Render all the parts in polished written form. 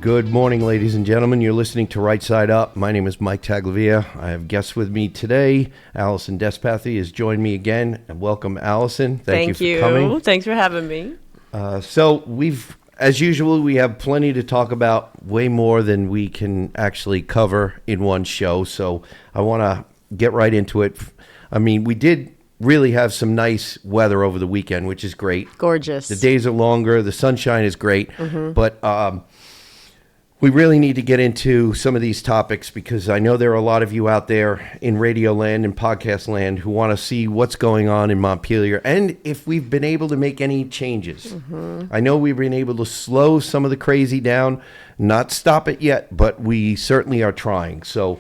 Good morning, ladies and gentlemen. You're listening to Right Side Up. My name is Mike Taglavia. I have guests with me today. Allison Despathy has joined me again. And welcome, Allison. Thank you for coming. Thanks for having me. So as usual, we have plenty to talk about, way more than we can actually cover in one show. So I want to get right into it. I mean, we did really have some nice weather over the weekend, which is great. Gorgeous. The days are longer. The sunshine is great. But we really need to get into some of these topics because I know there are a lot of you out there in radio land and podcast land who want to see what's going on in Montpelier and if we've been able to make any changes. I know we've been able to slow some of the crazy down, not stop it yet, but we certainly are trying. So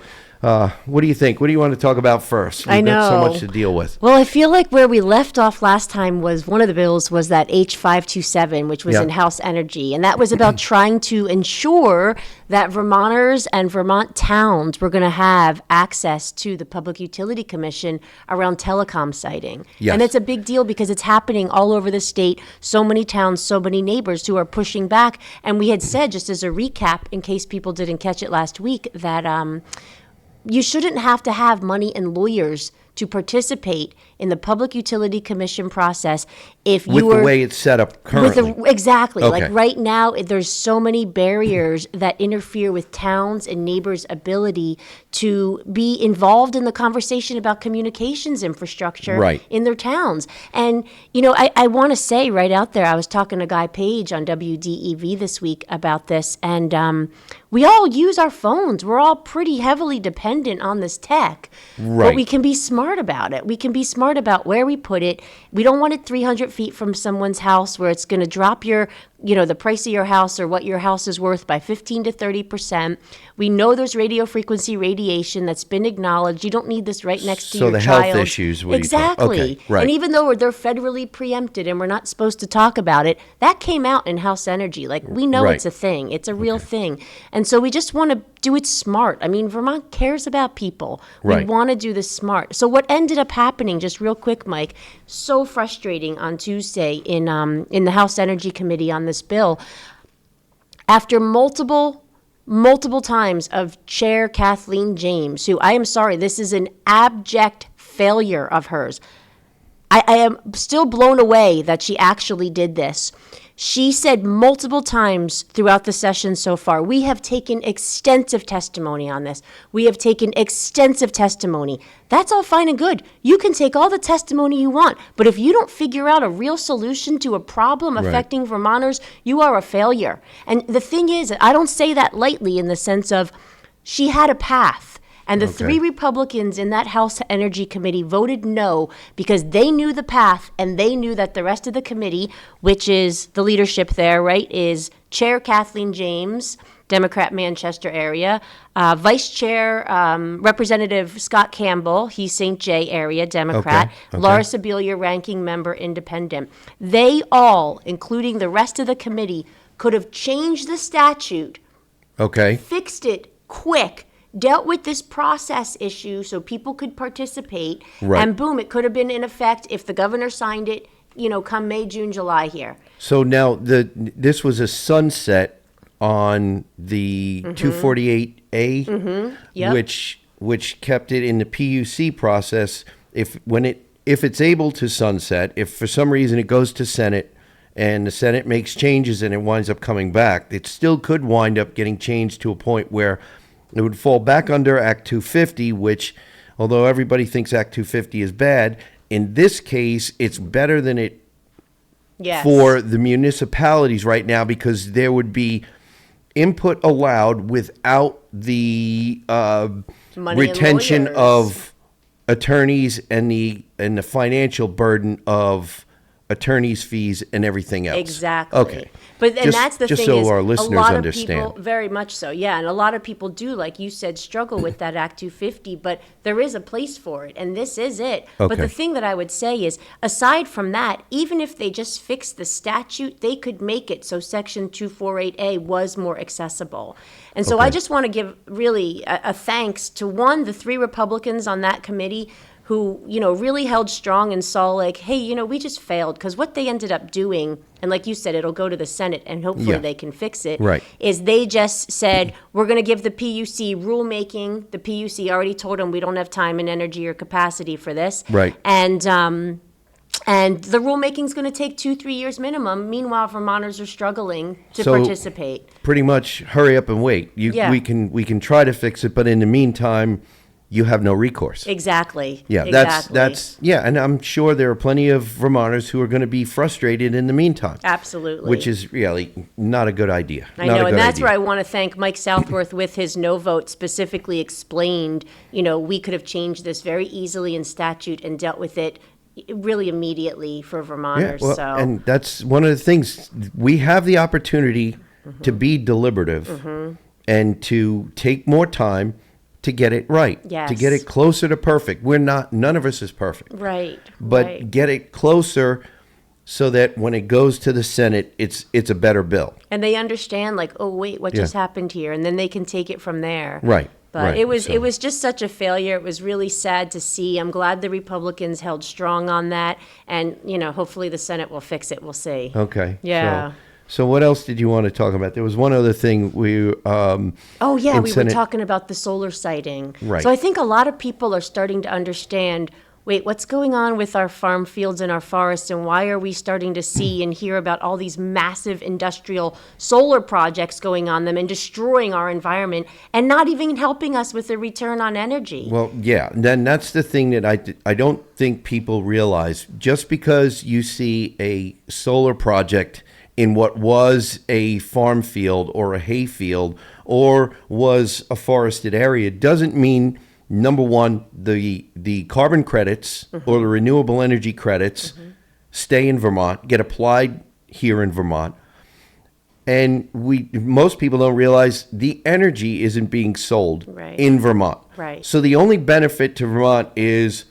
what do you think? What do you want to talk about first? We've got so much to deal with. Well, I feel like where we left off last time was one of the bills was that H527, which was in House Energy. And that was about trying to ensure that Vermonters and Vermont towns were going to have access to the Public Utility Commission around telecom siting. Yes. And it's a big deal because it's happening all over the state. So many towns, so many neighbors who are pushing back. And we had said, just as a recap, in case people didn't catch it last week, that you shouldn't have to have money and lawyers to participate in the Public Utility Commission process if you were... With the way it's set up currently. Exactly. Okay. Like right now, there's so many barriers that interfere with towns and neighbors' ability to be involved in the conversation about communications infrastructure in their towns. And, you know, I want to say right out there, I was talking to Guy Page on WDEV this week about this, and we all use our phones. We're all pretty heavily dependent on this tech. But we can be smart about it. We can be smart about where we put it. We don't want it 300 feet from someone's house where it's going to drop your, the price of your house or what your house is worth by 15 to 30%. We know there's radio frequency radiation that's been acknowledged. You don't need this right next to your child. So the health issues. Exactly. And even though they're federally preempted and we're not supposed to talk about it, that came out in House Energy. Like, we know it's a thing. It's a real thing. And so we just want to do it smart. I mean, Vermont cares about people. We want to do this smart. So what ended up happening, just real quick, Mike, so frustrating on Tuesday in the House Energy Committee on this bill, after multiple times of Chair Kathleen James, who, I am sorry, this is an abject failure of hers. I am still blown away that she actually did this. She said multiple times throughout the session so far, we have taken extensive testimony on this. We have taken extensive testimony. That's all fine and good. You can take all the testimony you want, but if you don't figure out a real solution to a problem affecting Vermonters, you are a failure. And the thing is, I don't say that lightly in the sense of she had a path. And the three Republicans in that House Energy Committee voted no because they knew the path and they knew that the rest of the committee, which is the leadership there, is Chair Kathleen James, Democrat Manchester area, Vice Chair Representative Scott Campbell, he's St. J area, Democrat, Laura Sibilia, Ranking Member, Independent. They all, including the rest of the committee, could have changed the statute, fixed it quick, dealt with this process issue so people could participate, and boom, it could have been in effect if the governor signed it, come May, June, July here. So now this was a sunset on the 248A, which kept it in the PUC process. If it's able to sunset, if for some reason it goes to Senate and the Senate makes changes and it winds up coming back, it still could wind up getting changed to a point where it would fall back under Act 250, which, although everybody thinks Act 250 is bad, in this case, it's better than it for the municipalities right now because there would be input allowed without the retention of attorneys and the financial burden of attorneys' fees and everything else. Exactly. Okay. But that's the just thing so is, our listeners a lot understand. of people, very much so, and a lot of people do, like you said, struggle with that Act 250, but there is a place for it, and this is it. But the thing that I would say is, aside from that, even if they just fix the statute, they could make it so Section 248A was more accessible. And so I just want to give really a thanks to, one, the three Republicans on that committee who, really held strong and saw like, hey, we just failed. Because what they ended up doing, and like you said, it'll go to the Senate and hopefully they can fix it, Right. is they just said, we're going to give the PUC rulemaking. The PUC already told them we don't have time and energy or capacity for this. Right. And the rulemaking is going to take 2-3 years minimum. Meanwhile, Vermonters are struggling to So- participate. Pretty much hurry up and wait. Yeah. We can try to fix it, but in the meantime, you have no recourse. Exactly. Yeah, exactly. that's and I'm sure there are plenty of Vermonters who are going to be frustrated in the meantime. Absolutely. Which is really not a good idea. I Not a know, and good that's idea. where I want to thank Mike Southworth with his no vote specifically explained, we could have changed this very easily in statute and dealt with it really immediately for Vermonters. Well, so and that's one of the things we have the opportunity to be deliberative and to take more time to get it right, to Yes. get it closer to perfect. None of us is perfect, right, but right. get it closer so that when it goes to the Senate, it's a better bill. And they understand, like, oh wait, what Yeah. just happened here, and then they can take it from there. Right. But right. it So- was just such a failure. It was really sad to see. I'm glad the Republicans held strong on that, and hopefully the Senate will fix it. We'll see. Okay. Yeah. So what else did you want to talk about? There was one other thing Oh, yeah, in we were Senate- talking about the solar sighting. Right. So I think a lot of people are starting to understand, wait, what's going on with our farm fields and our forests, and why are we starting to see and hear about all these massive industrial solar projects going on them and destroying our environment and not even helping us with the return on energy? Well, yeah, then that's the thing that I don't think people realize. Just because you see a solar project in what was a farm field or a hay field or was a forested area doesn't mean, number one, the carbon credits or the renewable energy credits stay in Vermont, get applied here in Vermont. And most people don't realize the energy isn't being sold Right. in Vermont. Right. So the only benefit to Vermont is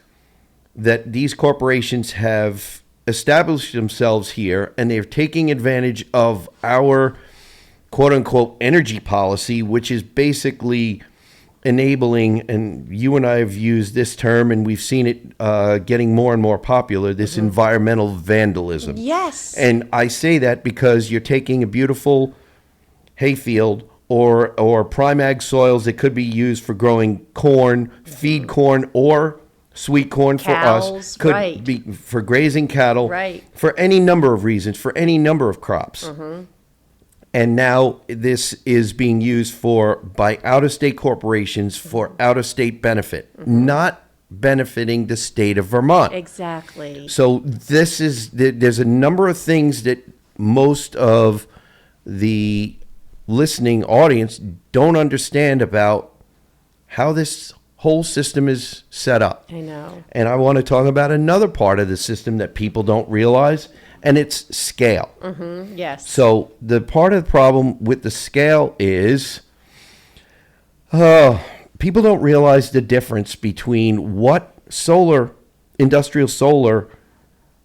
that these corporations have established themselves here and they're taking advantage of our quote unquote energy policy, which is basically enabling, and you and I have used this term and we've seen it getting more and more popular, this environmental vandalism. Yes. And I say that because you're taking a beautiful hayfield or prime ag soils that could be used for growing corn, feed corn, or sweet corn for us, Cows, could right. be for grazing cattle, Right. for any number of reasons, for any number of crops. And now this is being used by out-of-state corporations for out-of-state benefit, not benefiting the state of Vermont. Exactly. So there's a number of things that most of the listening audience don't understand about how this whole system is set up. I know. And I want to talk about another part of the system that people don't realize, and it's scale. Yes. So the part of the problem with the scale is people don't realize the difference between what industrial solar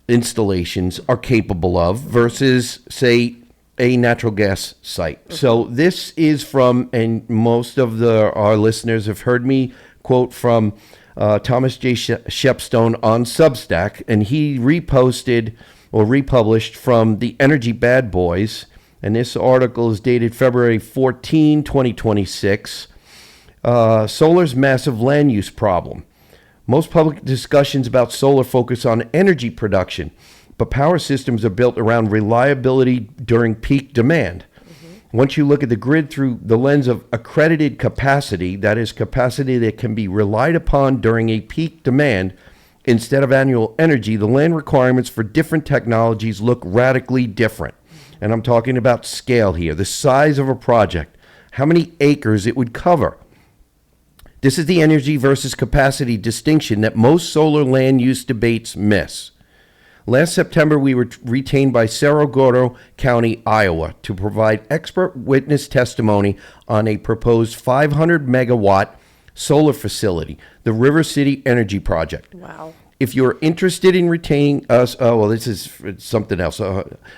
installations are capable of versus, say, a natural gas site. So this is from, and most of our listeners have heard me quote from Thomas J. Shepstone on Substack, and he reposted or republished from the Energy Bad Boys, and this article is dated February 14, 2026. Solar's massive land use problem. Most public discussions about solar focus on energy production, but power systems are built around reliability during peak demand. Once you look at the grid through the lens of accredited capacity, that is capacity that can be relied upon during a peak demand, instead of annual energy, the land requirements for different technologies look radically different. And I'm talking about scale here, the size of a project, how many acres it would cover. This is the energy versus capacity distinction that most solar land use debates miss. Last September, we were retained by Cerro Gordo County, Iowa, to provide expert witness testimony on a proposed 500 megawatt solar facility, the River City Energy Project. Wow. If you're interested in retaining us, this is something else.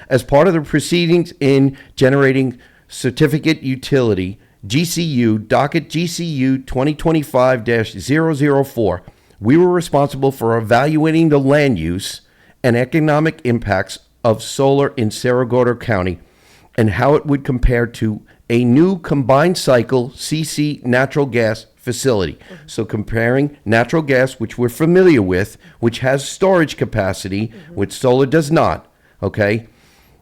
As part of the proceedings in generating certificate utility, GCU, docket GCU 2025-004, We were responsible for evaluating the land use and economic impacts of solar in Cerro Gordo County and how it would compare to a new combined cycle CC natural gas facility. So comparing natural gas, which we're familiar with, which has storage capacity, which solar does not, okay?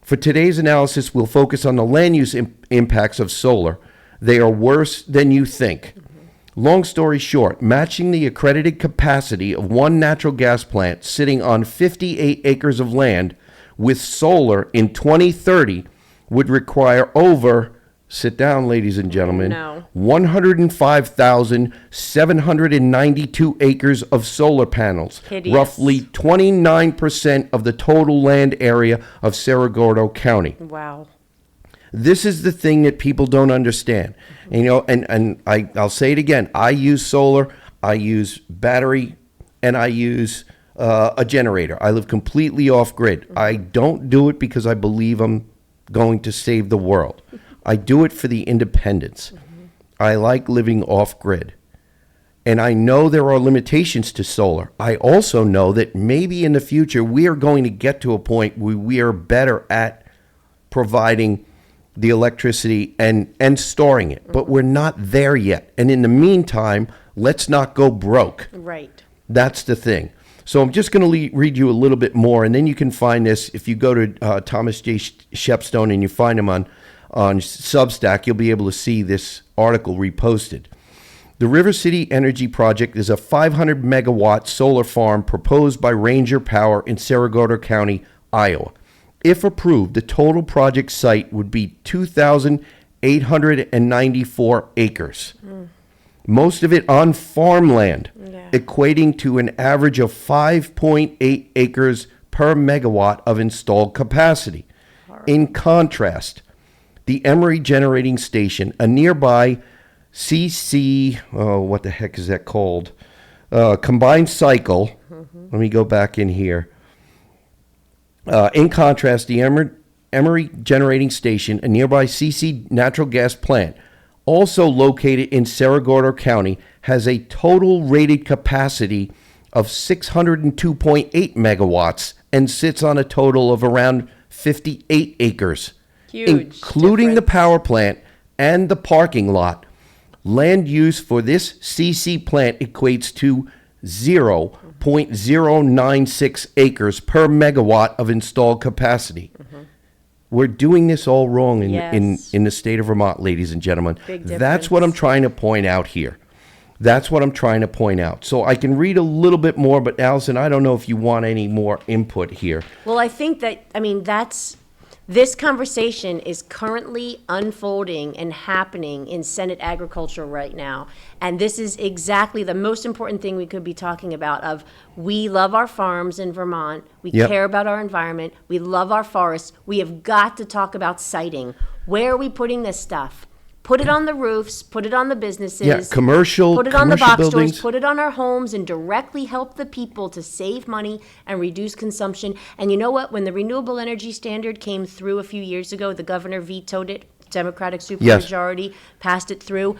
For today's analysis, we'll focus on the land use impacts of solar. They are worse than you think. Long story short, matching the accredited capacity of one natural gas plant sitting on 58 acres of land with solar in 2030 would require over, sit down, ladies and gentlemen, No. 105,792 acres of solar panels, Hideous. roughly 29% of the total land area of Cerro Gordo County. Wow. This is the thing that people don't understand. And, I'll say it again. I use solar, I use battery, and I use a generator. I live completely off grid. I don't do it because I believe I'm going to save the world. I do it for the independence. I like living off grid. And I know there are limitations to solar. I also know that maybe in the future we are going to get to a point where we are better at providing the electricity and storing it. But we're not there yet. And in the meantime, let's not go broke. Right. That's the thing. So I'm just going to read you a little bit more, and then you can find this. If you go to Thomas J. Shepstone and you find him on Substack, you'll be able to see this article reposted. The River City Energy Project is a 500 megawatt solar farm proposed by Ranger Power in Cerro Gordo County, Iowa. If approved, the total project site would be 2,894 acres. Most of it on farmland, equating to an average of 5.8 acres per megawatt of installed capacity. In contrast, the Emery Generating Station, a nearby what the heck is that called? Combined cycle. Let me go back in here. In contrast, the Emery Generating Station, a nearby CC natural gas plant, also located in Cerro Gordo County, has a total rated capacity of 602.8 megawatts and sits on a total of around 58 acres, including the power plant and the parking lot. Land use for this CC plant equates to 0.096 acres per megawatt of installed capacity. We're doing this all wrong in the state of Vermont, ladies and gentlemen. That's what I'm trying to point out here. That's what I'm trying to point out. So I can read a little bit more, but Allison, I don't know if you want any more input here. Well, I think that, this conversation is currently unfolding and happening in Senate Agriculture right now. And this is exactly the most important thing we could be talking about of we love our farms in Vermont. We care about our environment. We love our forests. We have got to talk about siting. Where are we putting this stuff? Put it on the roofs, put it on the businesses. Yeah, commercial Put it on the box buildings. stores, put it on our homes, and directly help the people to save money and reduce consumption. And you know what? When the Renewable Energy Standard came through a few years ago, the governor vetoed it, Democratic supermajority passed it through.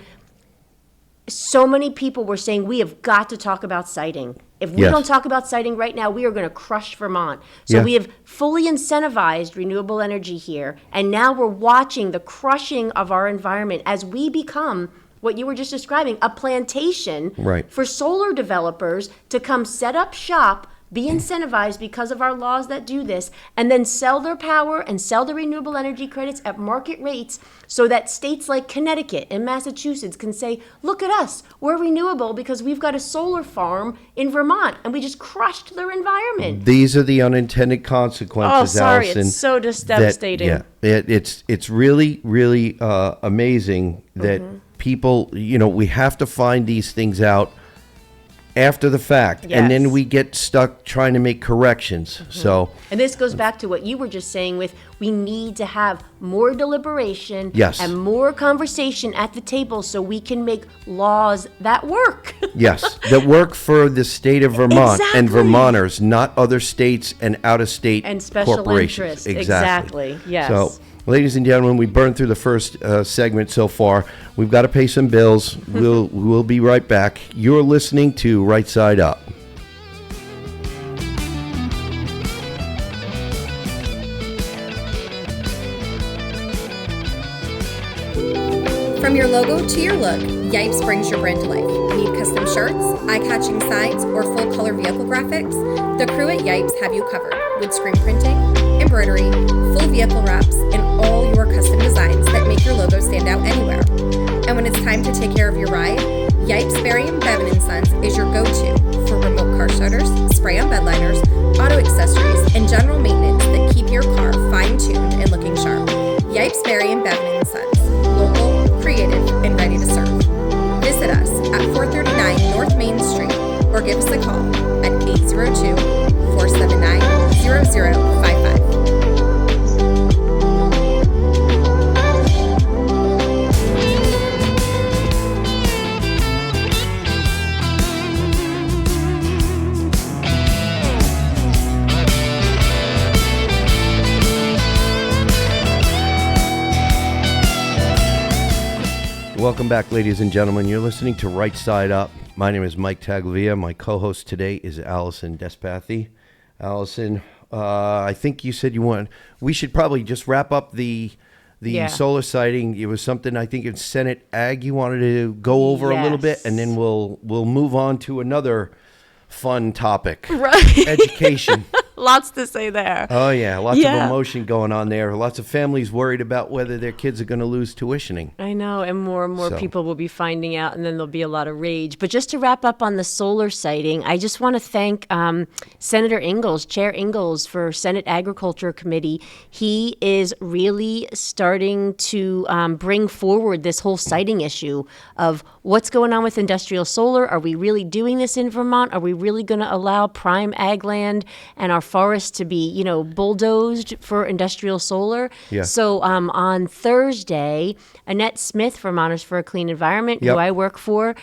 So many people were saying, we have got to talk about siting. If we don't talk about siting right now, we are going to crush Vermont. So we have fully incentivized renewable energy here, and now we're watching the crushing of our environment as we become what you were just describing, a plantation for solar developers to come set up shop, be incentivized because of our laws that do this, and then sell their power and sell the renewable energy credits at market rates so that states like Connecticut and Massachusetts can say, look at us, we're renewable because we've got a solar farm in Vermont and we just crushed their environment. These are the unintended consequences, Allison. It's so just devastating. It's really, really amazing that people, we have to find these things out after the fact, and then we get stuck trying to make corrections. So, and this goes back to what you were just saying with we need to have more deliberation and more conversation at the table so we can make laws that work. That work for the state of Vermont and Vermonters, not other states and out-of-state and special corporations. interests. Exactly. Yes. So, Ladies and gentlemen, we burned through the first segment so far. We've got to pay some bills. We'll be right back. You're listening to Right Side Up. From your logo to your look, Yipes brings your brand to life. Need custom shirts, eye-catching signs, or full-color vehicle graphics? The crew at Yipes have you covered with screen printing, embroidery, full vehicle wraps, and all your custom designs that make your logo stand out anywhere. And when it's time to take care of your ride, Yipes Berry & Bevan & Sons is your go-to for remote car starters, spray-on bed liners, auto accessories, and general maintenance that keep your car fine-tuned and looking sharp. Yipes Berry & Bevan & Sons. Local, creative, and ready to serve. Visit us at 439 North Main Street or give us a call at 802-479-0055. Welcome back, ladies and gentlemen. You're listening to Right Side Up. My name is Mike Taglavia. My co-host today is Allison Despathy. Allison, I think you said we should probably just wrap up the solar sighting. It was something I think in Senate Ag you wanted to go over a little bit, and then we'll move on to another fun topic. Right. Education. Lots to say there. Oh, yeah. Lots of emotion going on there. Lots of families worried about whether their kids are going to lose tuitioning. I know. And more people will be finding out, and then there'll be a lot of rage. But just to wrap up on the solar sighting, I just want to thank Senator Ingalls, Chair Ingalls, for Senate Agriculture Committee. He is really starting to bring forward this whole siting issue of what's going on with industrial solar. Are we really doing this in Vermont? Are we really going to allow prime ag land and our forests to be, bulldozed for industrial solar? Yeah. So on Thursday, Annette Smith, Vermonters for a Clean Environment, who I work for,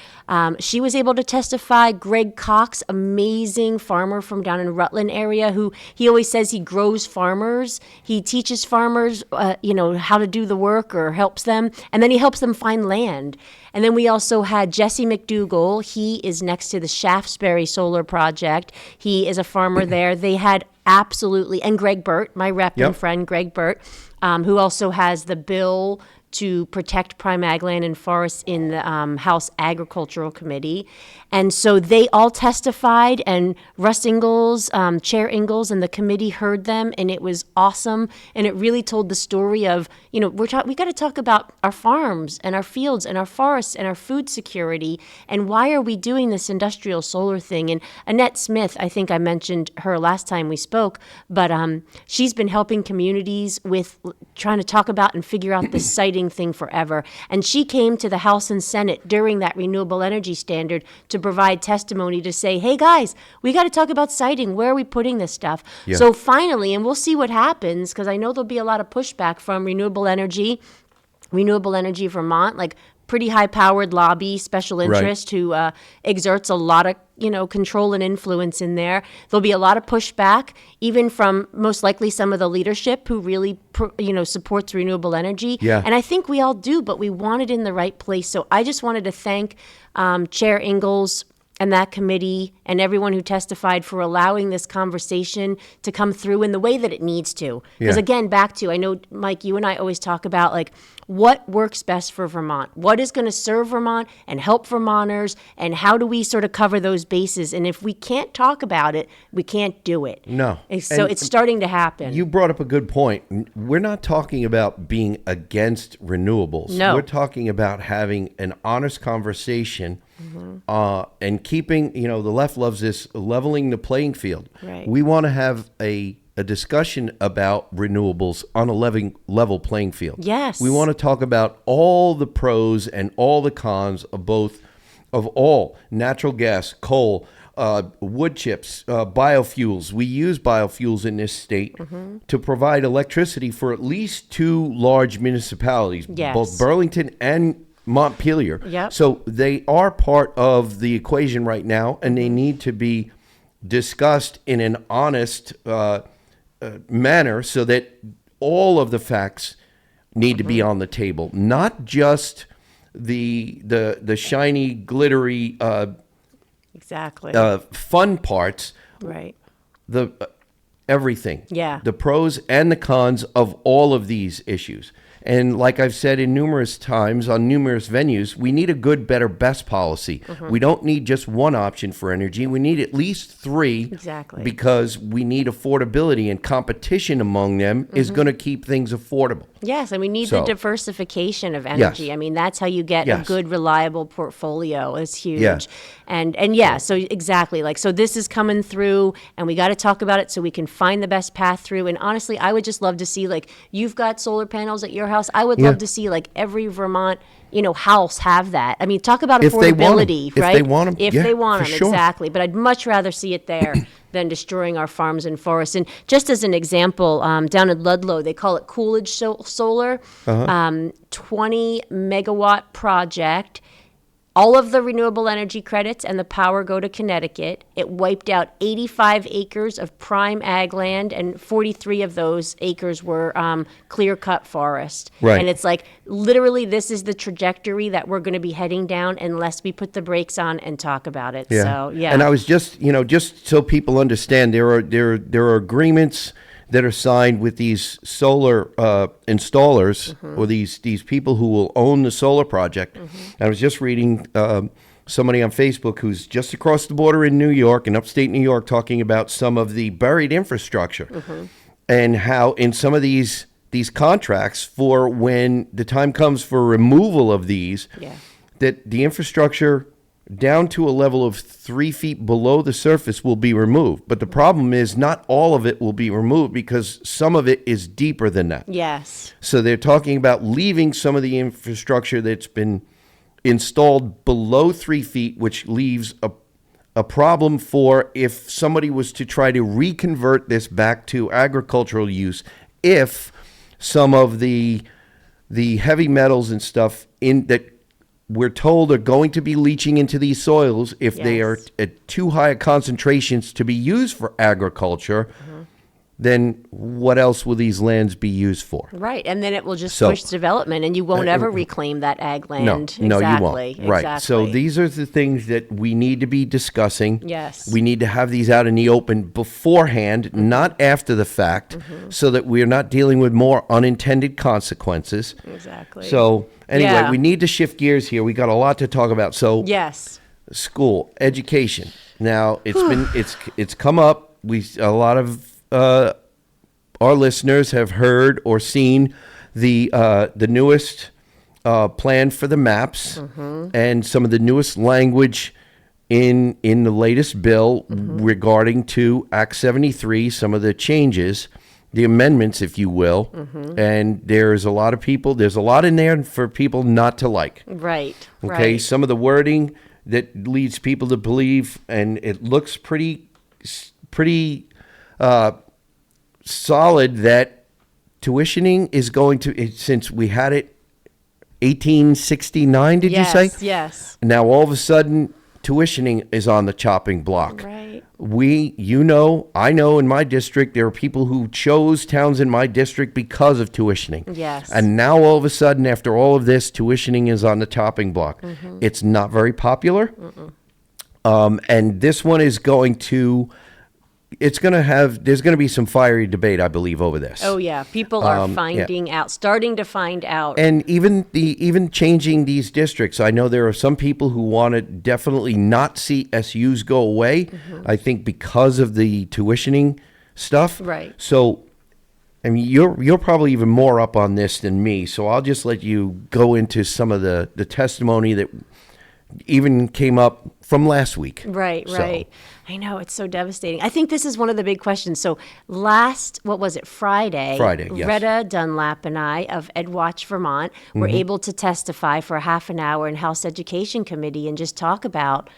she was able to testify. Greg Cox, amazing farmer from down in Rutland area, who he always says he grows farmers. He teaches farmers, how to do the work or helps them, and then he helps them find land. And then we also had Jesse McDougall. He is next to the Shaftesbury Solar Project. He is a farmer there. They had and Greg Burt, my rep and friend Greg Burt, who also has the bill to protect prime ag land and forests in the House Agricultural Committee. And so they all testified, and Russ Ingalls, Chair Ingalls, and the committee heard them, and it was awesome. And it really told the story of, we got to talk about our farms and our fields and our forests and our food security, and why are we doing this industrial solar thing. And Annette Smith, I think I mentioned her last time we spoke, but she's been helping communities with trying to talk about and figure out this siting thing forever. And she came to the House and Senate during that renewable energy standard to provide testimony to say, hey guys, we got to talk about siting. Where are we putting this stuff? Yeah. So finally, and we'll see what happens, because I know there'll be a lot of pushback from Renewable Energy Vermont, like pretty high-powered lobby, special interest who exerts a lot of control and influence in there. There'll be a lot of pushback, even from most likely some of the leadership who really supports renewable energy. Yeah. And I think we all do, but we want it in the right place. So I just wanted to thank Chair Ingalls and that committee and everyone who testified for allowing this conversation to come through in the way that it needs to. Because again, back to, I know, Mike, you and I always talk about what works best for Vermont, what is going to serve Vermont and help Vermonters, and how do we sort of cover those bases? And if we can't talk about it, we can't do it. No. So it's starting to happen. You brought up a good point. We're not talking about being against renewables. No. We're talking about having an honest conversation and keeping, the left loves this, leveling the playing field. Right. We want to have a discussion about renewables on a level playing field. Yes. We want to talk about all the pros and all the cons of all natural gas, coal, wood chips, biofuels. We use biofuels in this state to provide electricity for at least 2 large municipalities, both Burlington and Montpelier. Yep. So they are part of the equation right now, and they need to be discussed in an honest manner so that all of the facts need to be on the table, not just the shiny, glittery, Exactly. fun parts. Right. The everything. Yeah. The pros and the cons of all of these issues. And like I've said in numerous times on numerous venues, we need a good, better, best policy. We don't need just one option for energy. We need at least three. Exactly. Because we need affordability, and competition among them is going to keep things affordable. Yes, and we need the So- diversification of energy. Yes. I mean, that's how you get a Yes. good, reliable portfolio. It's huge. Yeah. And yeah, so exactly. Like, so this is coming through, and we got to talk about it so we can find the best path through. And honestly, I would just love to see, like, you've got solar panels at your house. I would Yeah. love to see, like, every Vermont, house have that. I mean, talk about If they want 'em. affordability, If right? they want 'em, If yeah, they want for them, sure. exactly. But I'd much rather see it there than destroying our farms and forests. And just as an example, down in Ludlow, they call it Coolidge Solar, 20 megawatt project. All of the renewable energy credits and the power go to Connecticut. It wiped out 85 acres of prime ag land, and 43 of those acres were clear-cut forest. Right. And it's like, literally, this is the trajectory that we're going to be heading down unless we put the brakes on and talk about it. So, yeah. And I was just so people understand, there are agreements that are signed with these solar installers or these people who will own the solar project. I was just reading somebody on Facebook who's just across the border in New York, in upstate New York, talking about some of the buried infrastructure and how in some of these contracts, for when the time comes for removal of these, Yeah. that the infrastructure down to a level of 3 feet below the surface will be removed. But the problem is not all of it will be removed, because some of it is deeper than that. Yes. So they're talking about leaving some of the infrastructure that's been installed below 3 feet, which leaves a problem for if somebody was to try to reconvert this back to agricultural use, if some of the heavy metals and stuff in that we're told are going to be leaching into these soils, if they are Yes. at too high concentrations to be used for agriculture, then what else will these lands be used for? Right, and then it will just So- push development, and you won't ever reclaim that ag land. No, exactly. you won't. Right. So Exactly. these are the things that we need to be discussing. Yes. We need to have these out in the open beforehand, not after the fact, so that we're not dealing with more unintended consequences. Exactly. So anyway, Yeah. we need to shift gears here. We got a lot to talk about. So Yes. school education. Now it's come up. A lot of our listeners have heard or seen the newest plan for the maps and some of the newest language in the latest bill regarding to Act 73. Some of the changes, the amendments, if you will, and there's a lot in there for people not to like. Right. Okay, Right. some of the wording that leads people to believe, and it looks pretty solid, that tuitioning is going to, since we had it 1869, did you say? Yes. Now all of a sudden, tuitioning is on the chopping block. Right. I know in my district, there are people who chose towns in my district because of tuitioning. Yes. And now all of a sudden, after all of this, tuitioning is on the chopping block. It's not very popular. And this one is there's going to be some fiery debate, I believe, over this. Oh yeah, people are yeah. starting to find out. And even changing these districts, I know there are some people who want to definitely not see SUs go away. I think because of the tuitioning stuff. Right. So, I mean, you're probably even more up on this than me. So I'll just let you go into some of the testimony that even came up from last week. Right, So- right. I know, it's so devastating. I think this is one of the big questions. So Friday, yes. Retta Dunlap and I of EdWatch Vermont were able to testify for a half an hour in House Education Committee and just talk about,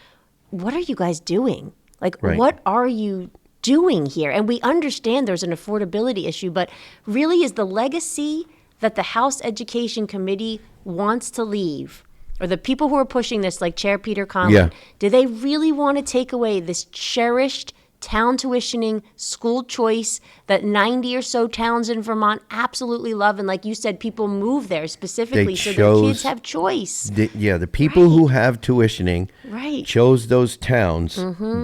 what are you guys doing? Like, Right. what are you doing here? And we understand there's an affordability issue, but really is the legacy that the House Education Committee wants to leave, or the people who are pushing this, like Chair Peter Conlon, Yeah. do they really want to take away this cherished town tuitioning, school choice that 90 or so towns in Vermont absolutely love. And like you said, people move there specifically so their kids have choice. The people who have tuitioning chose those towns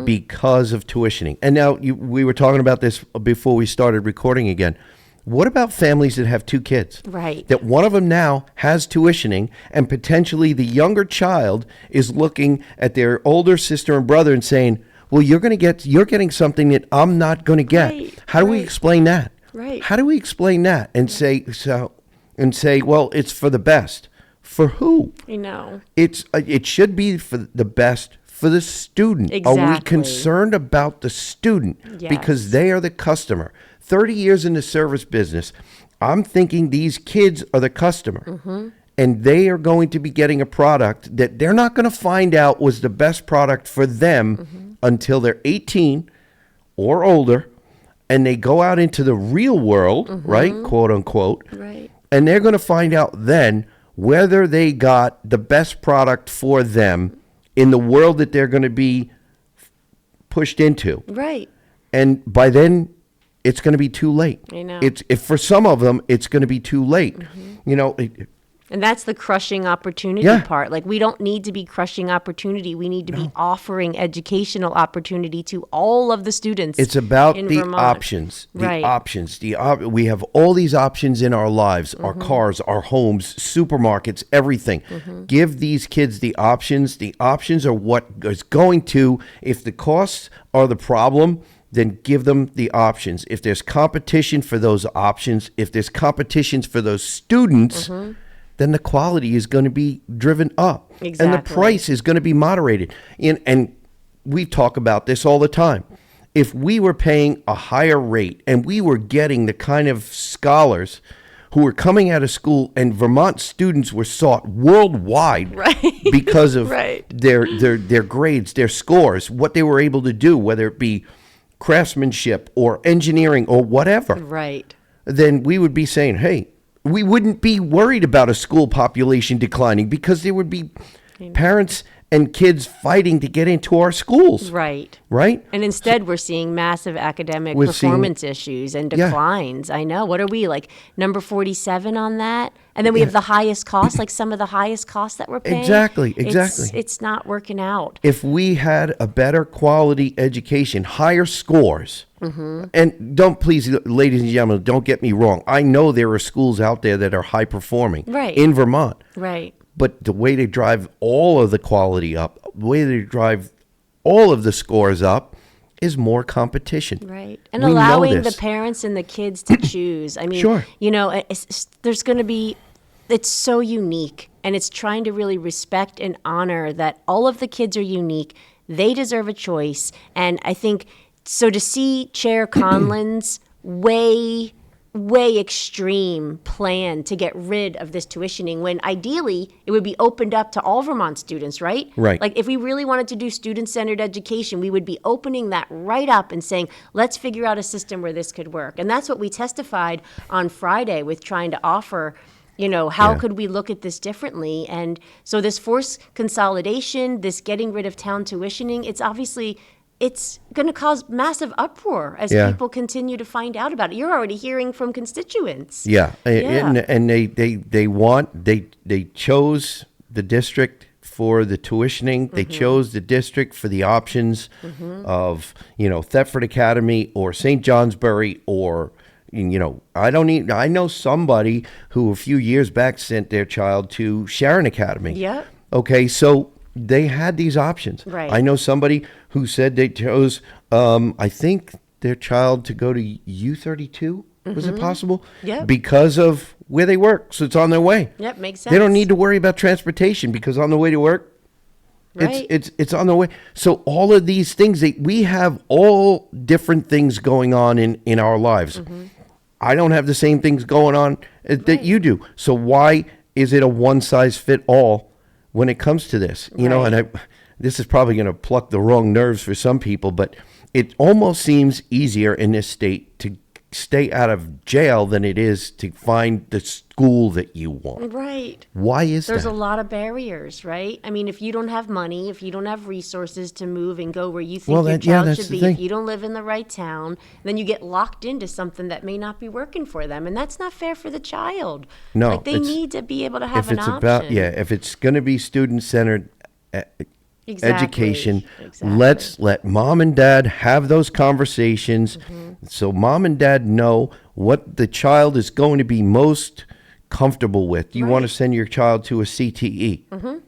because of tuitioning. And now we were talking about this before we started recording again. What about families that have two kids? Right. That one of them now has tuitioning, and potentially the younger child is looking at their older sister and brother and saying, well, you're getting something that I'm not going to get. Right. How do we explain that? Right. How do we explain that and say, well, it's for the best. For who? I know. It should be for the best for the student. Exactly. Are we concerned about the student? Yes. Because they are the customer. 30 years in the service business, I'm thinking these kids are the customer. And they are going to be getting a product that they're not going to find out was the best product for them until they're 18 or older, and they go out into the real world, right, quote unquote, Right. and they're going to find out then whether they got the best product for them in the world that they're going to be pushed into. Right. And by then, it's going to be too late. I know. If for some of them, it's going to be too late. You know, And that's the crushing opportunity part. Like, we don't need to be crushing opportunity. We need to be offering educational opportunity to all of the students. it's about in the Vermont. options. The Right. options. We have all these options in our lives, our cars, our homes, supermarkets, everything. Give these kids the options. The options are what is going to, if the costs are the problem, then give them the options. If there's competition for those options, if there's competitions for those students, then the quality is going to be driven up. And the Exactly. price is going to be moderated. And we talk about this all the time. If we were paying a higher rate and we were getting the kind of scholars who were coming out of school, and Vermont students were sought worldwide because of their grades, their scores, what they were able to do, whether it be craftsmanship or engineering or whatever, Right. then we would be saying, hey, we wouldn't be worried about a school population declining because there would be parents and kids fighting to get into our schools. Right. Right? And instead, we're seeing massive academic We're seeing- performance issues and declines. I know. What are we, like number 47 on that? And then we have the highest cost, like some of the highest costs that we're paying. Exactly. It's not working out. If we had a better quality education, higher scores, and please, ladies and gentlemen, don't get me wrong. I know there are schools out there that are high performing in Vermont. Right. But the way they drive all of the quality up, the way they drive all of the scores up, is more competition. Right. And We know allowing the this. parents and the kids to choose. I mean, Sure. you know, there's going to be, it's so unique. And it's trying to really respect and honor that all of the kids are unique. They deserve a choice. And I think, so to see Chair Conlon's way extreme plan to get rid of this tuitioning, when ideally it would be opened up to all Vermont students, right? Right. Like, if we really wanted to do student-centered education, we would be opening that right up and saying, let's figure out a system where this could work. And that's what we testified on Friday with trying to offer, you know, how could we look at this differently? And so this forced consolidation, this getting rid of town tuitioning, it's going to cause massive uproar as people continue to find out about it. You're already hearing from constituents. And they chose the district for the tuitioning. They chose the district for the options of, you know, Thetford Academy or St. Johnsbury or, you know, I know somebody who a few years back sent their child to Sharon Academy. Yep. Okay, so they had these options. Right. I know somebody who said they chose, I think, their child to go to U32. Was it possible? Yep. Because of where they work. So it's on their way. Yep, makes sense. They don't need to worry about transportation because on the way to work, Right. it's on the way. So all of these things, we have all different things going on in our lives. I don't have the same things going on that you do. So why is it a one size fit all when it comes to this? You know, and this is probably going to pluck the wrong nerves for some people, but it almost seems easier in this state to stay out of jail than it is to find the school that you want. Right. Why is There's that? a lot of barriers, right? I mean, if you don't have money, if you don't have resources to move and go where you think your child that's should the be, thing. if you don't live in the right town, then you get locked into something that may not be working for them, and that's not fair for the child. No, like they it's- need to be able to have If an it's option. about, if it's going to be student-centered Exactly. education, Exactly. let's let mom and dad have those conversations so mom and dad know what the child is going to be most comfortable with. Do you want to send your child to a CTE?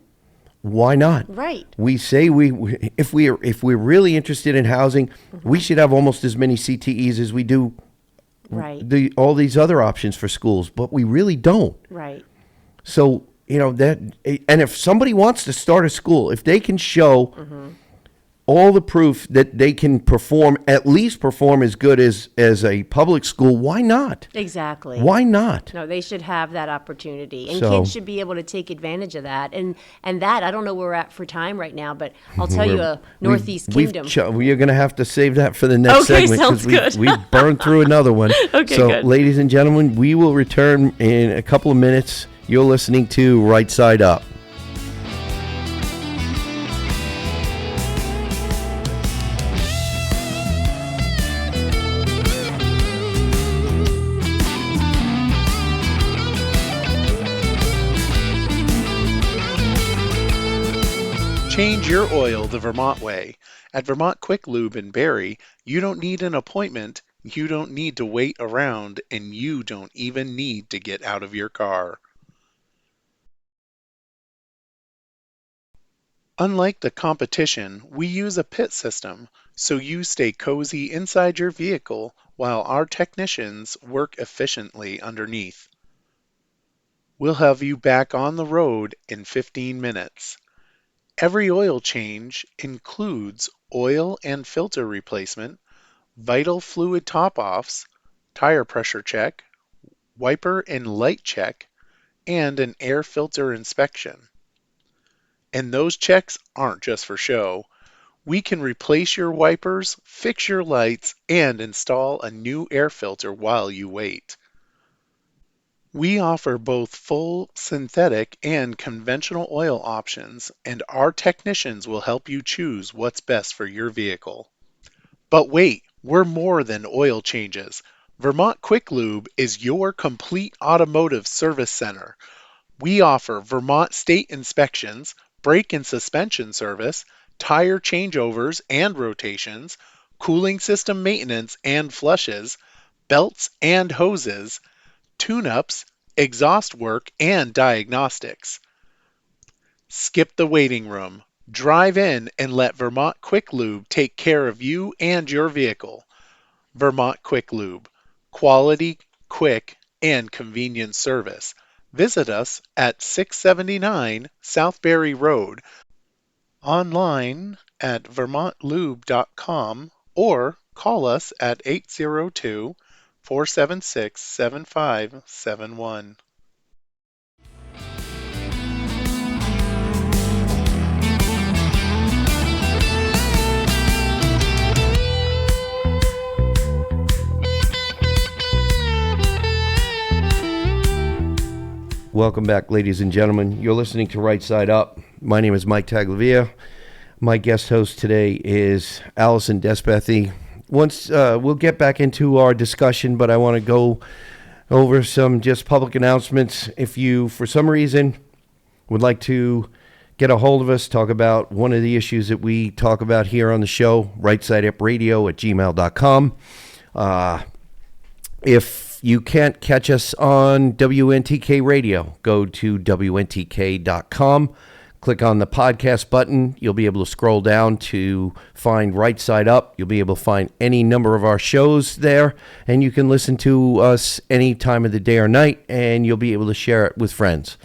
Why not? Right. We say if we're really interested in housing, we should have almost as many CTEs as we do Right. all these other options for schools, but we really don't. Right. So, and if somebody wants to start a school, if they can show all the proof that they can at least perform as good as a public school, why not? Exactly. Why not? No, they should have that opportunity, and So- kids should be able to take advantage of that. And that, I don't know where we're at for time right now, but I'll tell you, Northeast Kingdom. We're going to have to save that for the next Okay, segment sounds good. we've burned through another one. Okay, so, good. ladies and gentlemen, we will return in a couple of minutes. You're listening to Right Side Up. Change your oil the Vermont way. At Vermont Quick Lube in Barrie, you don't need an appointment, you don't need to wait around, and you don't even need to get out of your car. Unlike the competition, we use a pit system, so you stay cozy inside your vehicle while our technicians work efficiently underneath. We'll have you back on the road in 15 minutes. Every oil change includes oil and filter replacement, vital fluid top-offs, tire pressure check, wiper and light check, and an air filter inspection. And those checks aren't just for show. We can replace your wipers, fix your lights, and install a new air filter while you wait. We offer both full synthetic and conventional oil options, and our technicians will help you choose what's best for your vehicle. But wait, we're more than oil changes. Vermont Quick Lube is your complete automotive service center. We offer Vermont state inspections, brake and suspension service, tire changeovers and rotations, cooling system maintenance and flushes, belts and hoses, tune-ups, exhaust work, and diagnostics. Skip the waiting room. Drive in and let Vermont Quick Lube take care of you and your vehicle. Vermont Quick Lube. Quality, quick, and convenient service. Visit us at 679 South Barrie Road, online at vermontlube.com, or call us at 802-476-7571. Welcome back, ladies and gentlemen. You're listening to Right Side Up. My name is Mike Taglavia. My guest host today is Allison Despethy. We'll get back into our discussion, but I want to go over some just public announcements. If you, for some reason, would like to get a hold of us, talk about one of the issues that we talk about here on the show, rightsideUpradio@gmail.com. If you can't catch us on WNTK Radio, go to WNTK.com. Click on the podcast button. You'll be able to scroll down to find Right Side Up. You'll be able to find any number of our shows there, and you can listen to us any time of the day or night, and you'll be able to share it with friends.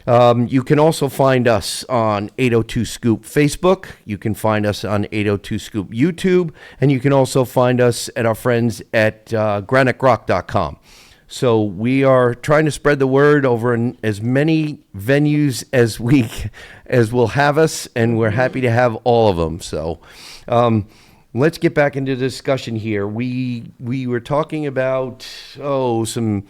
You can also find us on 802 Scoop Facebook. You can find us on 802 Scoop YouTube, and you can also find us at our friends at GraniteGrock.com. So we are trying to spread the word over in as many venues as will have us, and we're happy to have all of them. So let's get back into the discussion here. We were talking about some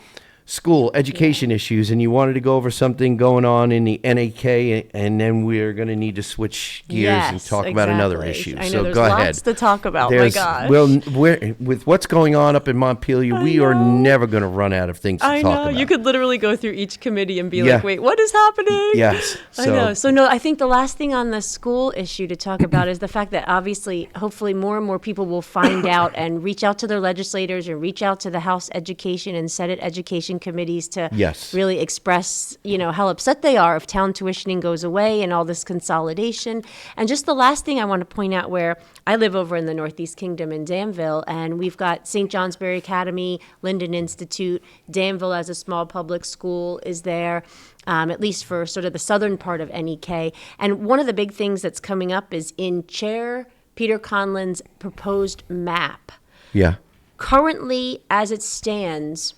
school education issues, and you wanted to go over something going on in the NAK, and then we're going to need to switch gears and talk about another issue. I know, so there's go ahead. lots to talk about. My gosh. Well, with what's going on up in Montpelier, we are never going to run out of things to talk about. You could literally go through each committee and be like, wait, what is happening? Yes. I know. So, no, I think the last thing on the school issue to talk about is the fact that obviously, hopefully, more and more people will find out and reach out to their legislators and reach out to the House Education and Senate Education committees to really express, how upset they are if town tuitioning goes away and all this consolidation. And just the last thing I want to point out, where I live over in the Northeast Kingdom in Danville, and we've got St. Johnsbury Academy, Linden Institute, Danville as a small public school is there. At least for sort of the southern part of NEK. And one of the big things that's coming up is in Chair Peter Conlon's proposed map. Yeah. Currently, as it stands,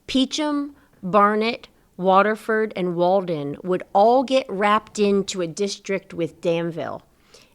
Peacham, Barnet, Waterford, and Walden would all get wrapped into a district with Danville.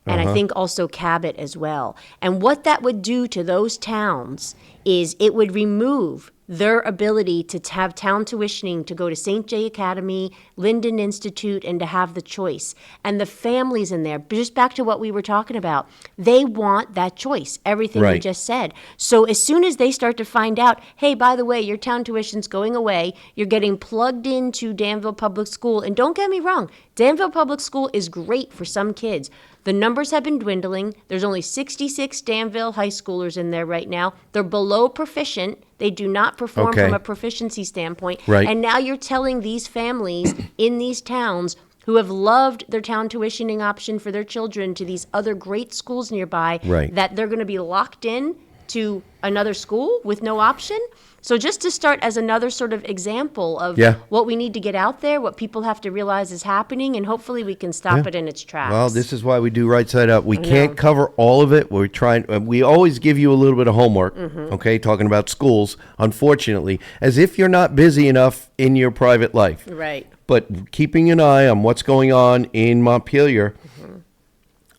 And I think also Cabot as well. And what that would do to those towns is it would remove their ability to have town tuitioning to go to St. J Academy, Linden Institute, and to have the choice. And the families in there, just back to what we were talking about, they want that choice, everything you just said. So as soon as they start to find out, hey, by the way, your town tuition's going away, you're getting plugged into Danville Public School. And don't get me wrong, Danville Public School is great for some kids. The numbers have been dwindling. There's only 66 Danville high schoolers in there right now. They're below proficient. They do not perform from a proficiency standpoint. Right. And now you're telling these families in these towns who have loved their town tuitioning option for their children to these other great schools nearby that they're going to be locked in to another school with no option. So just to start as another sort of example of what we need to get out there, what people have to realize is happening, and hopefully we can stop it in its tracks. Well, this is why we do Right Side Up. We can't cover all of it. We're trying. We always give you a little bit of homework, okay, talking about schools, unfortunately, as if you're not busy enough in your private life. Right. But keeping an eye on what's going on in Montpelier,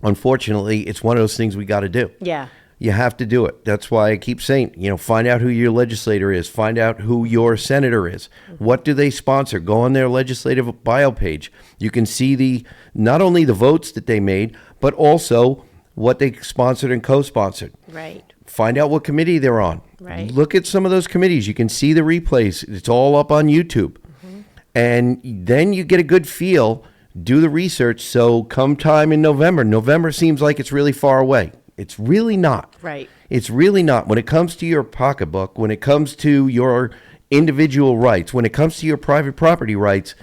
unfortunately, it's one of those things we got to do. Yeah. You have to do it. That's why I keep saying, find out who your legislator is. Find out who your senator is. What do they sponsor? Go on their legislative bio page. You can see not only the votes that they made, but also what they sponsored and co-sponsored. Right. Find out what committee they're on. Right. Look at some of those committees. You can see the replays. It's all up on YouTube. And then you get a good feel. Do the research. So come time in November seems like it's really far away. It's really not. Right. It's really not. When it comes to your pocketbook, when it comes to your individual rights, when it comes to your private property rights,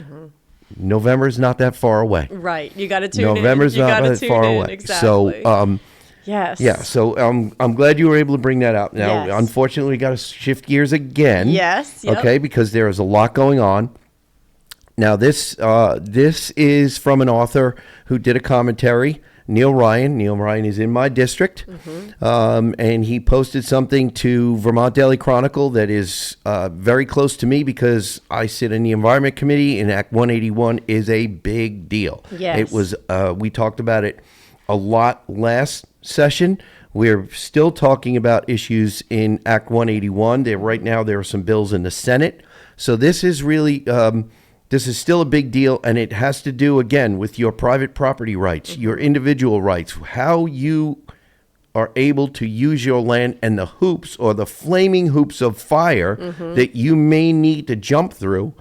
November is not that far away. Right. You got to tune in. November's not that far away. Exactly. So, yes. Yeah. So I'm glad you were able to bring that out. Now, Yes. unfortunately, we got to shift gears again. Yes. Yep. Okay, because there is a lot going on. Now, this is from an author who did a commentary. Neil Ryan. Neil Ryan is in my district, and he posted something to Vermont Daily Chronicle that is very close to me because I sit in the Environment Committee, and Act 181 is a big deal. Yes. It was. We talked about it a lot last session. We're still talking about issues in Act 181. Right now, there are some bills in the Senate. So this is really... this is still a big deal, and it has to do, again, with your private property rights, your individual rights, how you are able to use your land, and the hoops or the flaming hoops of fire that you may need to jump through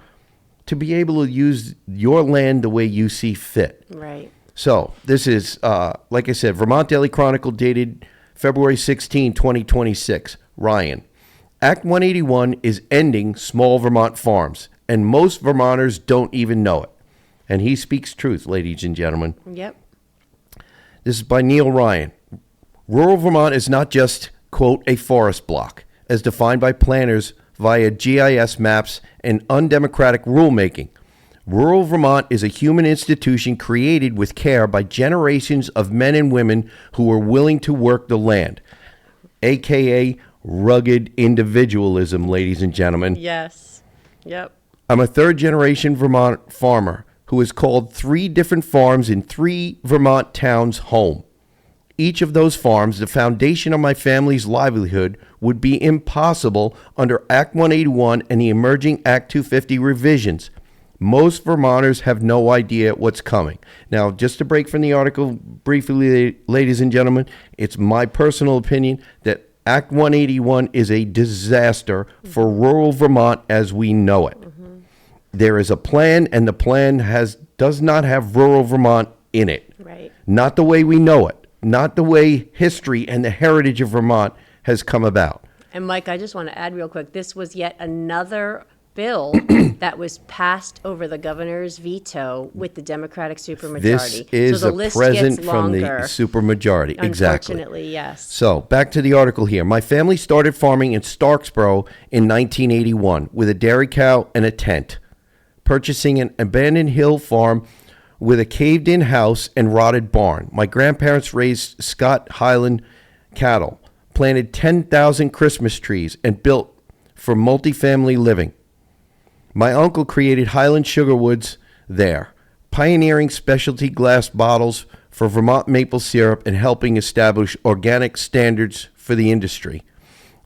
to be able to use your land the way you see fit. Right. So this is, like I said, Vermont Daily Chronicle dated February 16, 2026. Ryan. Act 181 is ending small Vermont farms, and most Vermonters don't even know it. And he speaks truth, ladies and gentlemen. Yep. This is by Neil Ryan. Rural Vermont is not just, quote, a forest block, as defined by planners via GIS maps and undemocratic rulemaking. Rural Vermont is a human institution created with care by generations of men and women who were willing to work the land, a.k.a. rugged individualism, ladies and gentlemen. Yes. Yep. I'm a third-generation Vermont farmer who has called 3 different farms in 3 Vermont towns home. each of those farms, the foundation of my family's livelihood would be impossible under Act 181 and the emerging Act 250 revisions. Most Vermonters have no idea what's coming. Now, just to break from the article briefly, ladies and gentlemen, it's my personal opinion that Act 181 is a disaster for rural Vermont as we know it. There is a plan, and the plan does not have rural Vermont in it. Right. Not the way we know it. Not the way history and the heritage of Vermont has come about. And Mike, I just want to add real quick, this was yet another bill that was passed over the governor's veto with the Democratic supermajority. This is so the a list present gets from the longer, supermajority. Exactly. Unfortunately, yes. So back to the article here. My family started farming in Starksboro in 1981 with a dairy cow and a tent, purchasing an abandoned hill farm with a caved-in house and rotted barn. My grandparents raised Scott Highland cattle, planted 10,000 Christmas trees, and built for multifamily living. My uncle created Highland Sugar Woods there, pioneering specialty glass bottles for Vermont maple syrup and helping establish organic standards for the industry.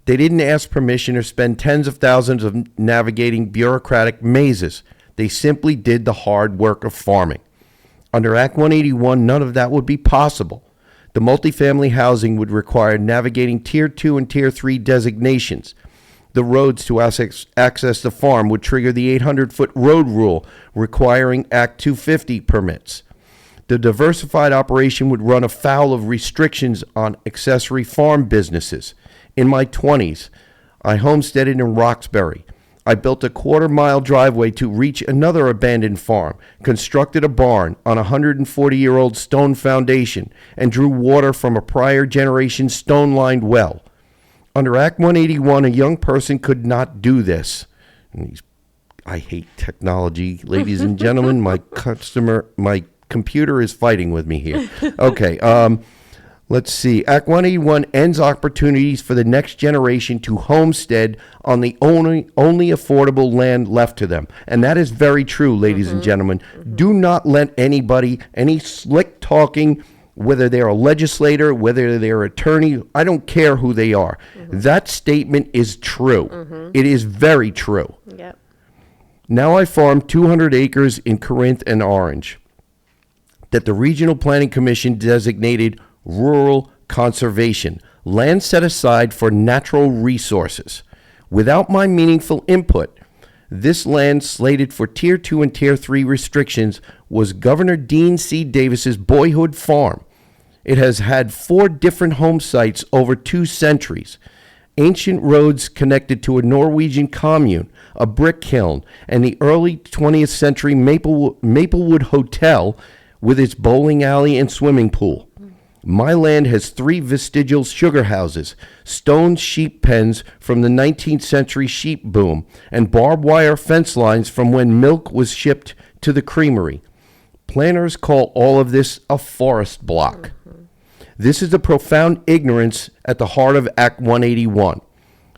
They didn't ask permission or spend tens of thousands of navigating bureaucratic mazes. They simply did the hard work of farming. Under Act 181, none of that would be possible. The multifamily housing would require navigating Tier 2 and Tier 3 designations. The roads to access the farm would trigger the 800-foot road rule, requiring Act 250 permits. The diversified operation would run afoul of restrictions on accessory farm businesses. In my 20s, I homesteaded in Roxbury. I built a quarter-mile driveway to reach another abandoned farm, constructed a barn on a 140-year-old stone foundation, and drew water from a prior generation stone-lined well. Under Act 181, a young person could not do this. I hate technology, ladies and gentlemen. My computer is fighting with me here. Okay, let's see. Act 181 ends opportunities for the next generation to homestead on the only affordable land left to them. And that is very true, ladies and gentlemen. Do not let anybody, any slick talking, whether they're a legislator, whether they're an attorney, I don't care who they are. That statement is true. It is very true. Yep. Now I farm 200 acres in Corinth and Orange that the Regional Planning Commission designated rural conservation, land set aside for natural resources. Without my meaningful input, this land slated for Tier 2 and Tier 3 restrictions was Governor Dean C. Davis's boyhood farm. It has had 4 different home sites over 2 centuries. Ancient roads connected to a Norwegian commune, a brick kiln, and the early 20th century Maplewood Hotel with its bowling alley and swimming pool. My land has 3 vestigial sugar houses, stone sheep pens from the 19th century sheep boom, and barbed wire fence lines from when milk was shipped to the creamery. Planners call all of this a forest block. This is the profound ignorance at the heart of Act 181.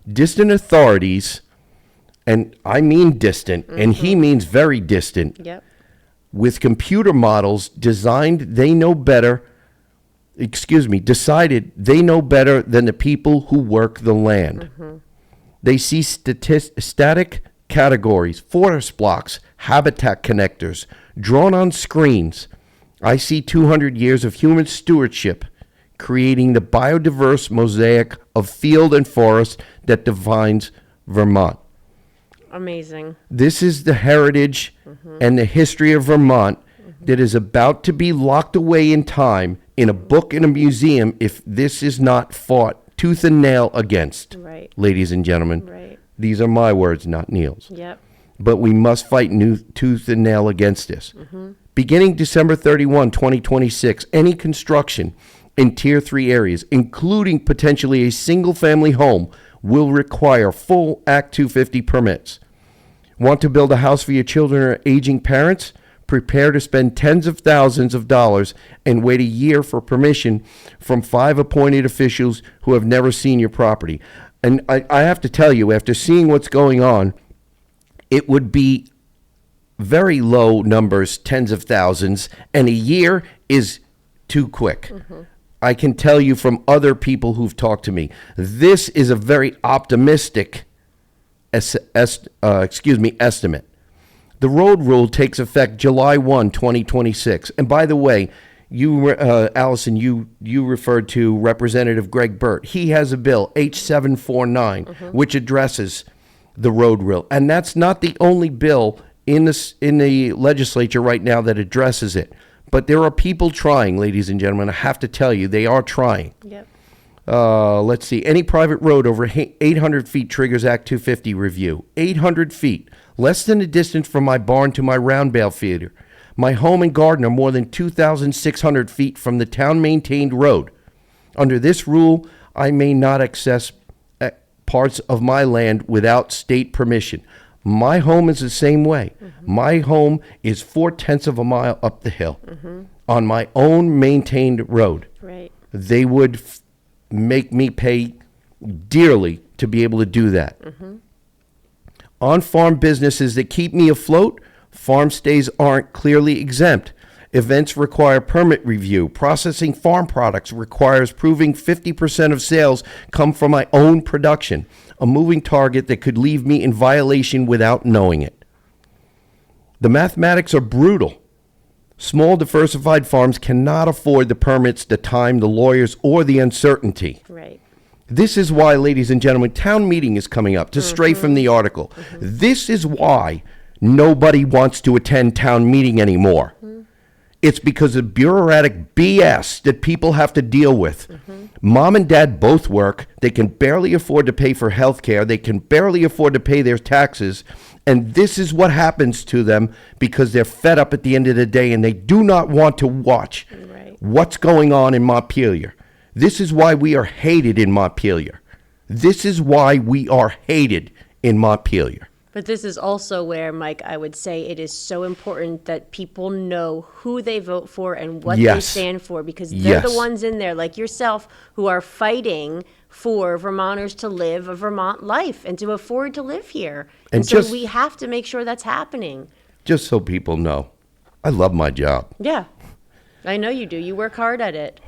Distant authorities, and I mean distant, and he means very distant, Yep. with computer models decided they know better than the people who work the land. They see static categories, forest blocks, habitat connectors, drawn on screens. I see 200 years of human stewardship, creating the biodiverse mosaic of field and forest that defines Vermont. Amazing. This is the heritage and the history of Vermont that is about to be locked away in time in a book in a museum if this is not fought tooth and nail against. Right. Ladies and gentlemen, Right. these are my words, not Neil's. Yep. But we must fight tooth and nail against this. Beginning December 31, 2026, any construction in Tier 3 areas, including potentially a single-family home, will require full Act 250 permits. Want to build a house for your children or aging parents? Prepare to spend tens of thousands of dollars and wait a year for permission from 5 appointed officials who have never seen your property. And I have to tell you, after seeing what's going on, it would be very low numbers, tens of thousands, and a year is too quick. I can tell you from other people who've talked to me, this is a very optimistic estimate. The road rule takes effect July 1, 2026. And by the way, Allison, you referred to Representative Greg Burt. He has a bill, H749, which addresses the road rule. And that's not the only bill in the legislature right now that addresses it. But there are people trying, ladies and gentlemen. I have to tell you, they are trying. Yep. Let's see. Any private road over 800 feet triggers Act 250 review. 800 feet. Less than the distance from my barn to my round bale feeder. My home and garden are more than 2,600 feet from the town-maintained road. Under this rule, I may not access parts of my land without state permission. My home is the same way. My home is 4/10 of a mile up the hill on my own maintained road. Right. They would make me pay dearly to be able to do that. On-farm businesses that keep me afloat, farm stays aren't clearly exempt. Events require permit review. Processing farm products requires proving 50% of sales come from my own production, a moving target that could leave me in violation without knowing it. The mathematics are brutal. Small diversified farms cannot afford the permits, the time, the lawyers, or the uncertainty. Right. This is why, ladies and gentlemen, town meeting is coming up, to stray from the article. This is why nobody wants to attend town meeting anymore. It's because of bureaucratic BS that people have to deal with. Mom and dad both work. They can barely afford to pay for health care. They can barely afford to pay their taxes. And this is what happens to them because they're fed up at the end of the day and they do not want to watch what's going on in Montpelier. This is why we are hated in Montpelier. This is why we are hated in Montpelier. But this is also where, Mike, I would say it is so important that people know who they vote for and what they stand for, because they're the ones in there, like yourself, who are fighting for Vermonters to live a Vermont life and to afford to live here. And so we have to make sure that's happening. Just so people know, I love my job. Yeah, I know you do. You work hard at it.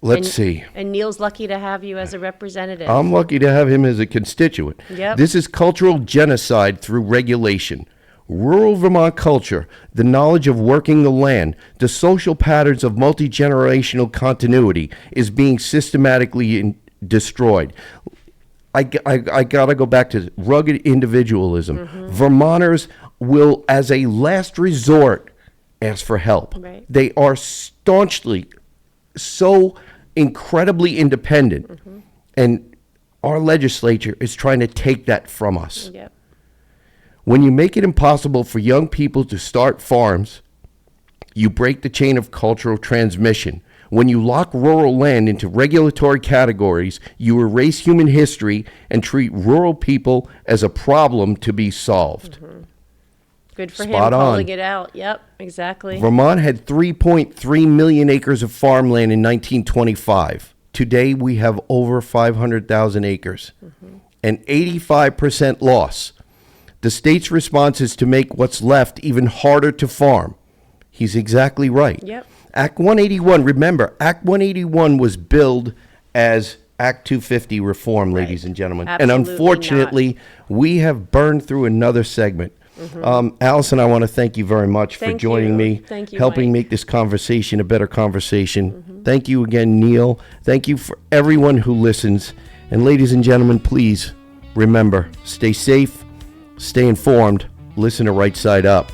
Let's see. And Neil's lucky to have you as a representative. I'm lucky to have him as a constituent. Yep. This is cultural genocide through regulation. Rural Vermont culture, the knowledge of working the land, the social patterns of multi-generational continuity is being systematically destroyed. I got to go back to rugged individualism. Vermonters will, as a last resort, ask for help. Right. They are staunchly so incredibly independent, and our legislature is trying to take that from us. Yep. When you make it impossible for young people to start farms, you break the chain of cultural transmission. When you lock rural land into regulatory categories, you erase human history and treat rural people as a problem to be solved. Good for Spot him on. calling it out. Yep, exactly. Vermont had 3.3 million acres of farmland in 1925. Today, we have over 500,000 acres, an 85% loss. The state's response is to make what's left even harder to farm. He's exactly right. Yep. Act 181, remember, Act 181 was billed as Act 250 reform, ladies and gentlemen. Absolutely and unfortunately, we have burned through another segment. Allison, I want to thank you very much for joining me, helping make this conversation a better conversation. Thank you again, Neil. Thank you for everyone who listens. And ladies and gentlemen, please remember, stay safe, stay informed, listen to Right Side Up.